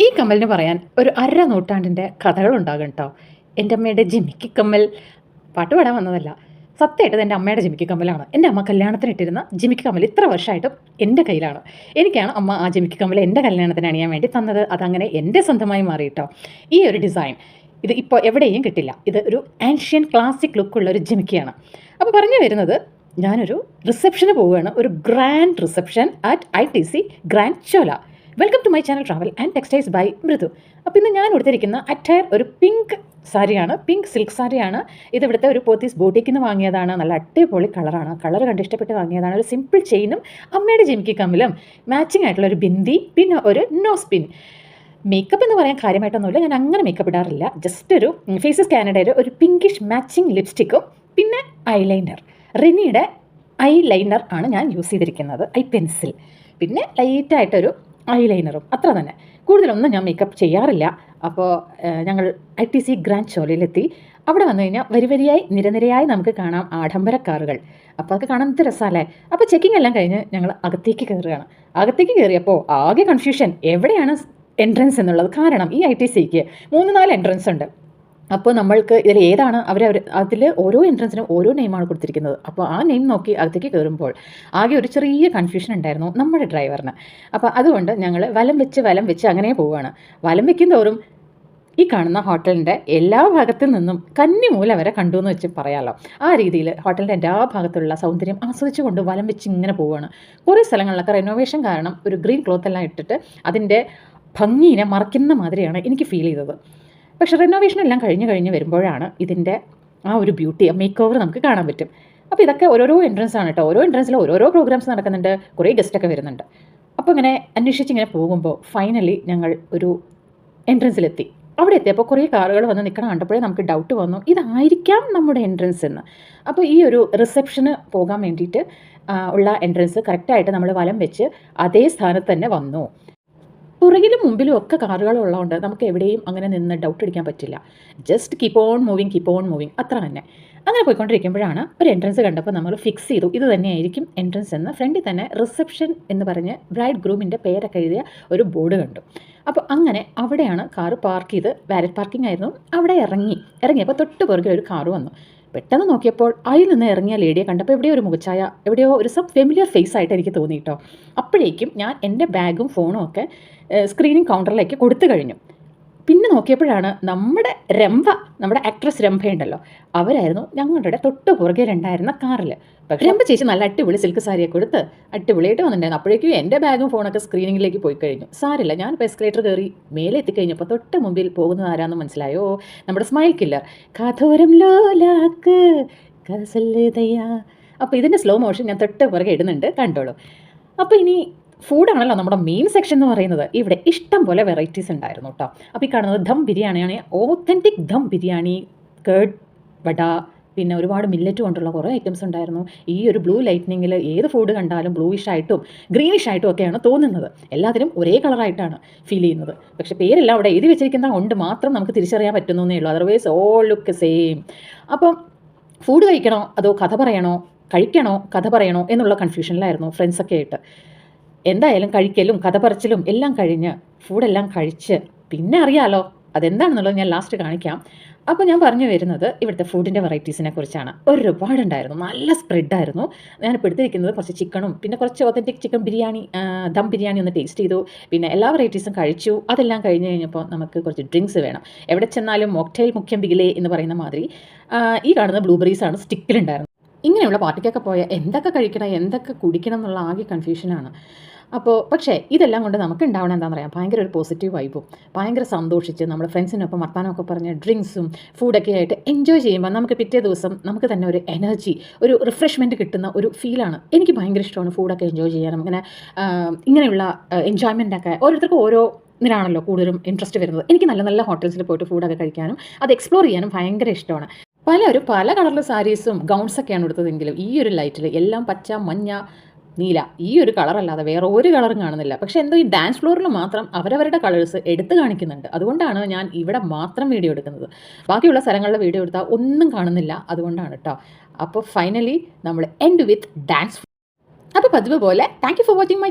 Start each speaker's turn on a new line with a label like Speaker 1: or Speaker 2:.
Speaker 1: ഈ കമ്മലിന് പറയാൻ ഒരു അര നൂറ്റാണ്ടിൻ്റെ കഥകളുണ്ടാകും കേട്ടോ. എൻ്റെ അമ്മയുടെ ജിമിക്കി കമ്മൽ പാട്ട് പാടാൻ വന്നതല്ല, സത്യമായിട്ട് എൻ്റെ അമ്മയുടെ ജിമിക്കി കമ്മലാണ്. എൻ്റെ അമ്മ കല്യാണത്തിനിട്ടിരുന്ന ജിമിക്കി കമ്മൽ ഇത്ര വർഷമായിട്ടും എൻ്റെ കയ്യിലാണ്. എനിക്കാണ് അമ്മ ആ ജിമിക്കി കമ്മൽ എൻ്റെ കല്യാണത്തിന് അണിയാൻ വേണ്ടി തന്നത്. അതങ്ങനെ എൻ്റെ സ്വന്തമായി മാറി കേട്ടോ. ഈ ഒരു ഡിസൈൻ ഇത് ഇപ്പോൾ എവിടെയും കിട്ടില്ല. ഇത് ഒരു ആൻഷ്യൻ ക്ലാസിക് ലുക്കുള്ള ഒരു ജിമിക്കിയാണ്. അപ്പോൾ പറഞ്ഞു വരുന്നത്, ഞാനൊരു റിസപ്ഷന് പോവുകയാണ്, ഒരു grand reception at ITC grand Chola. Welcome to my channel travel and textiles by Mridu. അപ്പോൾ ഇന്ന് ഞാൻ കൊടുത്തിരിക്കുന്ന അറ്റയർ ഒരു പിങ്ക് സാരിയാണ്, പിങ്ക് സിൽക്ക് സാരിയാണ്. ഇത് ഇവിടുത്തെ ഒരു പോത്തീസ് ബോട്ടിക്കിൽ നിന്ന് വാങ്ങിയതാണ്. നല്ല അടിപൊളി കളറാണ്, കളർ കണ്ട് ഇഷ്ടപ്പെട്ട് വാങ്ങിയതാണ്. ഒരു സിമ്പിൾ ചെയിനും അമ്മയുടെ ജിമിക്കി കമ്മിലും മാച്ചിങ് ആയിട്ടുള്ള ഒരു ബിന്ദി, പിന്നെ ഒരു നോസ് പിൻ. മേക്കപ്പ് എന്ന് പറയാൻ കാര്യമായിട്ടൊന്നുമില്ല, ഞാൻ അങ്ങനെ മേക്കപ്പ് ഇടാറില്ല. ജസ്റ്റ് ഒരു ഫേസസ് കാനഡയുടെ ഒരു പിങ്കിഷ് മാച്ചിങ് ലിപ്സ്റ്റിക്കും പിന്നെ ഐലൈനർ, റിനിയുടെ ഐലൈനർ ആണ് ഞാൻ യൂസ് ചെയ്തിരിക്കുന്നത്, ഐ പെൻസിൽ, പിന്നെ ലൈറ്റായിട്ടൊരു ഐലൈനറും, അത്ര തന്നെ. കൂടുതലൊന്നും ഞാൻ മേക്കപ്പ് ചെയ്യാറില്ല. അപ്പോൾ ഞങ്ങൾ ITC ഗ്രാൻഡ് ചോലയിലെത്തി. അവിടെ വന്നു കഴിഞ്ഞാൽ വരിയായി നിരനിരയായി നമുക്ക് കാണാം ആഡംബര കാറുകൾ. അപ്പോൾ അതൊക്കെ കാണാൻ എന്ത് രസമല്ലേ. അപ്പോൾ ചെക്കിംഗ് എല്ലാം കഴിഞ്ഞ് ഞങ്ങൾ അകത്തേക്ക് കയറുകയാണ്. അകത്തേക്ക് കയറിയപ്പോൾ ആകെ കൺഫ്യൂഷൻ, എവിടെയാണ് എൻട്രൻസ് എന്നുള്ളത്. കാരണം ഈ ITCക്ക് 3-4 എൻട്രൻസ് ഉണ്ട്. അപ്പോൾ നമ്മൾക്ക് ഇതിൽ ഏതാണ് അതിൽ ഓരോ എൻട്രൻസിനും ഓരോ നെയിമാണ് കൊടുത്തിരിക്കുന്നത്. അപ്പോൾ ആ നെയിം നോക്കി അകത്തേക്ക് കയറുമ്പോൾ ആകെ ഒരു ചെറിയ കൺഫ്യൂഷൻ ഉണ്ടായിരുന്നു നമ്മുടെ ഡ്രൈവറിന്. അപ്പോൾ അതുകൊണ്ട് ഞങ്ങൾ വലം വെച്ച് അങ്ങനെ പോവുകയാണ്. വലം വെക്കും തോറും ഈ കാണുന്ന ഹോട്ടലിൻ്റെ എല്ലാ ഭാഗത്തു നിന്നും കന്നിമൂല വരെ കണ്ടു എന്ന് വെച്ച് പറയാമല്ലോ. ആ രീതിയിൽ ഹോട്ടലിൻ്റെ എല്ലാ ഭാഗത്തുള്ള സൗന്ദര്യം ആസ്വദിച്ചുകൊണ്ട് വലം വെച്ച് ഇങ്ങനെ പോവുകയാണ്. കുറേ സ്ഥലങ്ങളിലൊക്കെ റെനോവേഷൻ കാരണം ഒരു ഗ്രീൻ ക്ലോത്ത് എല്ലാം ഇട്ടിട്ട് അതിൻ്റെ ഭംഗിനെ മറയ്ക്കുന്ന മാതിരിയാണ് എനിക്ക് ഫീൽ ചെയ്തത്. പക്ഷേ റെനോവേഷൻ എല്ലാം കഴിഞ്ഞ് വരുമ്പോഴാണ് ഇതിൻ്റെ ആ ഒരു ബ്യൂട്ടി, മേക്ക് ഓവർ നമുക്ക് കാണാൻ പറ്റും. അപ്പോൾ ഇതൊക്കെ ഓരോരോ എൻട്രൻസ് ആണ് കേട്ടോ. ഓരോ എൻട്രൻസിലും ഓരോരോ പ്രോഗ്രാംസ് നടക്കുന്നുണ്ട്, കുറേ ഗസ്റ്റൊക്കെ വരുന്നുണ്ട്. അപ്പോൾ ഇങ്ങനെ അന്വേഷിച്ചിങ്ങനെ പോകുമ്പോൾ ഫൈനലി ഞങ്ങൾ ഒരു എൻട്രൻസിലെത്തി. അവിടെ എത്തിയപ്പോൾ കുറേ കാറുകൾ വന്ന് നിൽക്കണം കണ്ടപ്പോഴേ നമുക്ക് ഡൗട്ട് വന്നു, ഇതായിരിക്കാം നമ്മുടെ എൻട്രൻസ് എന്ന്. അപ്പോൾ ഈ ഒരു റിസപ്ഷന് പോകാൻ വേണ്ടിയിട്ട് ഉള്ള എൻട്രൻസ് കറക്റ്റായിട്ട് നമ്മൾ വലം വെച്ച് അതേ സ്ഥാനത്ത് തന്നെ വന്നു. പുറകിലും മുമ്പിലും ഒക്കെ കാറുകൾ ഉള്ളതുകൊണ്ട് നമുക്ക് എവിടെയും അങ്ങനെ നിന്ന് ഡൗട്ട് അടിക്കാൻ പറ്റില്ല. ജസ്റ്റ് കീപ്പ് ഓൺ മൂവിങ് അത്ര തന്നെ. അങ്ങനെ പോയിക്കൊണ്ടിരിക്കുമ്പോഴാണ് ഒരു എൻട്രൻസ് കണ്ടപ്പോൾ നമ്മൾ ഫിക്സ് ചെയ്തു, ഇത് തന്നെയായിരിക്കും എൻട്രൻസ് എന്ന്. ഫ്രണ്ടിൽ തന്നെ റിസപ്ഷൻ എന്ന് പറഞ്ഞ് ബ്രൈഡ് ഗ്രൂമിൻ്റെ പേരൊക്കെ എഴുതിയ ഒരു ബോർഡ് കണ്ടു. അപ്പോൾ അങ്ങനെ അവിടെയാണ് കാറ് പാർക്ക് ചെയ്ത്, വാലറ്റ് പാർക്കിംഗ് ആയിരുന്നു. അവിടെ ഇറങ്ങിയപ്പോൾ തൊട്ട് പുറകിൽ ഒരു കാറ് വന്നു. പെട്ടെന്ന് നോക്കിയപ്പോൾ അതിൽ നിന്ന് ഇറങ്ങിയ ലേഡിയെ കണ്ടപ്പോൾ എവിടെയോ ഒരു മുഖച്ഛായ, എവിടെയോ ഒരു ഫെമിലിയർ ഫേസ് ആയിട്ട് എനിക്ക് തോന്നി കേട്ടോ. അപ്പോഴേക്കും ഞാൻ എൻ്റെ ബാഗും ഫോണും ഒക്കെ സ്ക്രീനിങ് കൗണ്ടറിലേക്ക് കൊടുത്തു കഴിഞ്ഞു. പിന്നെ നോക്കിയപ്പോഴാണ് നമ്മുടെ ആക്ട്രസ് രംഭയുണ്ടല്ലോ, അവരായിരുന്നു ഞങ്ങളുടെ തൊട്ട് പുറകിലുണ്ടായിരുന്ന കാറിൽ. പക്ഷേ രംഭ ചേച്ചി നല്ല അടിപൊളി സിൽക്ക് സാരിയൊക്കെ കൊടുത്ത് അടിപൊളിയായിട്ട് വന്നിട്ടുണ്ടായിരുന്നു. അപ്പോഴേക്കും എൻ്റെ ബാഗും ഫോണൊക്കെ സ്ക്രീനിങ്ങിലേക്ക് പോയി കഴിഞ്ഞു. സാരില്ല, ഞാനിപ്പോൾ എസ്കലേറ്റർ കയറി മേലെ എത്തിക്കഴിഞ്ഞപ്പോൾ തൊട്ട് മുമ്പിൽ പോകുന്നത് ആരാന്ന് മനസ്സിലായോ? നമ്മുടെ സ്മൈൽ കില്ലർ, കാഥോരം ലോലാക്ക് കസല്ലതയാ. അപ്പോൾ ഇതിൻ്റെ സ്ലോ മോഷൻ ഞാൻ തൊട്ട് പുറകെ ഇടുന്നുണ്ട്, കണ്ടോളൂ. അപ്പോൾ ഇനി ഫുഡാണല്ലോ നമ്മുടെ മെയിൻ സെക്ഷൻ എന്ന് പറയുന്നത്. ഇവിടെ ഇഷ്ടം പോലെ വെറൈറ്റീസ് ഉണ്ടായിരുന്നു കേട്ടോ. അപ്പോൾ ഈ കാണുന്നത് ദം ബിരിയാണിയാണ്, ഓത്തൻറ്റിക് ദം ബിരിയാണി, കേർഡ് വട, പിന്നെ ഒരുപാട് മില്ലറ്റ് കൊണ്ടുള്ള കുറേ ഐറ്റംസ് ഉണ്ടായിരുന്നു. ഈ ഒരു ബ്ലൂ ലൈറ്റ്നിങ്ങിൽ ഏത് ഫുഡ് കണ്ടാലും ബ്ലൂയിഷ് ആയിട്ടും ഗ്രീനിഷ് ആയിട്ടും ഒക്കെയാണ് തോന്നുന്നത്. എല്ലാത്തിനും ഒരേ കളറായിട്ടാണ് ഫീൽ ചെയ്യുന്നത്. പക്ഷേ പേരെല്ലാം അവിടെ എഴുതി വെച്ചിരിക്കുന്ന കൊണ്ട് മാത്രം നമുക്ക് തിരിച്ചറിയാൻ പറ്റുന്നേ ഉള്ളൂ. Otherwise all look same. അപ്പം ഫുഡ് കഴിക്കണോ അതോ കഥ പറയണോ, കഴിക്കണോ കഥ പറയണോ എന്നുള്ള കൺഫ്യൂഷനിലായിരുന്നു ഫ്രണ്ട്സൊക്കെ ആയിട്ട്. എന്തായാലും കഴിക്കലും കഥ പറച്ചിലും എല്ലാം കഴിഞ്ഞ് ഫുഡെല്ലാം കഴിച്ച് പിന്നെ അറിയാമല്ലോ അതെന്താണെന്നുള്ളത് ഞാൻ ലാസ്റ്റ് കാണിക്കാം. അപ്പോൾ ഞാൻ പറഞ്ഞു വരുന്നത് ഇവിടുത്തെ ഫുഡിൻ്റെ വെറൈറ്റീസിനെ കുറിച്ചാണ്. ഒരുപാടുണ്ടായിരുന്നു, നല്ല സ്പ്രെഡായിരുന്നു. ഞാനിപ്പോൾ എടുത്തിരിക്കുന്നത് കുറച്ച് ചിക്കണും പിന്നെ കുറച്ച് ഒത്തൻറ്റിക് ചിക്കൻ ബിരിയാണി, ദം ബിരിയാണി ഒന്ന് ടേസ്റ്റ് ചെയ്തു. പിന്നെ എല്ലാ വെറൈറ്റീസും കഴിച്ചു. അതെല്ലാം കഴിഞ്ഞ് കഴിഞ്ഞപ്പോൾ നമുക്ക് കുറച്ച് ഡ്രിങ്ക്സ് വേണം. എവിടെ ചെന്നാലും മോക്ടെയിൽ മുഖ്യം ബിഗിലേ എന്ന് പറയുന്ന മാതിരി ഈ കാണുന്ന ബ്ലൂബെറീസാണ് സ്റ്റിക്കിലുണ്ടായിരുന്നത്. ഇങ്ങനെയുള്ള പാർട്ടിക്കൊക്കെ പോയാൽ എന്തൊക്കെ കഴിക്കണം എന്തൊക്കെ കുടിക്കണം എന്നുള്ള ആകെ കൺഫ്യൂഷനാണ്. അപ്പോൾ പക്ഷേ ഇതെല്ലാം കൊണ്ട് നമുക്ക് ഉണ്ടാവണം എന്താണെന്ന് പറയാം, ഭയങ്കര ഒരു പോസിറ്റീവ് വൈബും, ഭയങ്കര സന്തോഷിച്ച് നമ്മൾ ഫ്രണ്ട്സിനൊപ്പം വർത്താനമൊക്കെ പറഞ്ഞ് ഡ്രിങ്ക്സും ഫുഡൊക്കെ ആയിട്ട് എൻജോയ് ചെയ്യുമ്പോൾ നമുക്ക് പിറ്റേ ദിവസം നമുക്ക് തന്നെ ഒരു എനർജി, ഒരു റിഫ്രഷ്മെൻറ്റ് കിട്ടുന്ന ഒരു ഫീലാണ്. എനിക്ക് ഭയങ്കര ഇഷ്ടമാണ് ഫുഡൊക്കെ എൻജോയ് ചെയ്യാനും. ഇങ്ങനെയുള്ള എൻജോയ്മെൻറ്റൊക്കെ ഓരോരുത്തർക്കും ഓരോ ഇതിനാണല്ലോ കൂടുതലും ഇൻട്രസ്റ്റ് വരുന്നത്. എനിക്ക് നല്ല നല്ല ഹോട്ടൽസിൽ പോയിട്ട് ഫുഡൊക്കെ കഴിക്കാനും അത് എക്സ്പ്ലോർ ചെയ്യാനും ഭയങ്കര ഇഷ്ടമാണ്. പലരും പല കളറിലെ സാരീസും ഗൗൺസൊക്കെയാണ് എടുത്തതെങ്കിലും ഈ ഒരു ലൈറ്റിൽ എല്ലാം പച്ച, മഞ്ഞ, നീല, ഈ ഒരു കളറല്ലാതെ വേറെ ഒരു കളറും കാണുന്നില്ല. പക്ഷേ എന്തോ ഈ ഡാൻസ് ഫ്ലോറിൽ മാത്രം അവരവരുടെ കളേഴ്സ് എടുത്ത് കാണിക്കുന്നുണ്ട്. അതുകൊണ്ടാണ് ഞാൻ ഇവിടെ മാത്രം വീഡിയോ എടുക്കുന്നത്. ബാക്കിയുള്ള സ്ഥലങ്ങളിലെ വീഡിയോ എടുത്താൽ ഒന്നും കാണുന്നില്ല, അതുകൊണ്ടാണ് കേട്ടോ. അപ്പോൾ ഫൈനലി നമ്മൾ എൻഡ് വിത്ത് ഡാൻസ്. അപ്പോൾ പതിവ് പോലെ thank you for watching my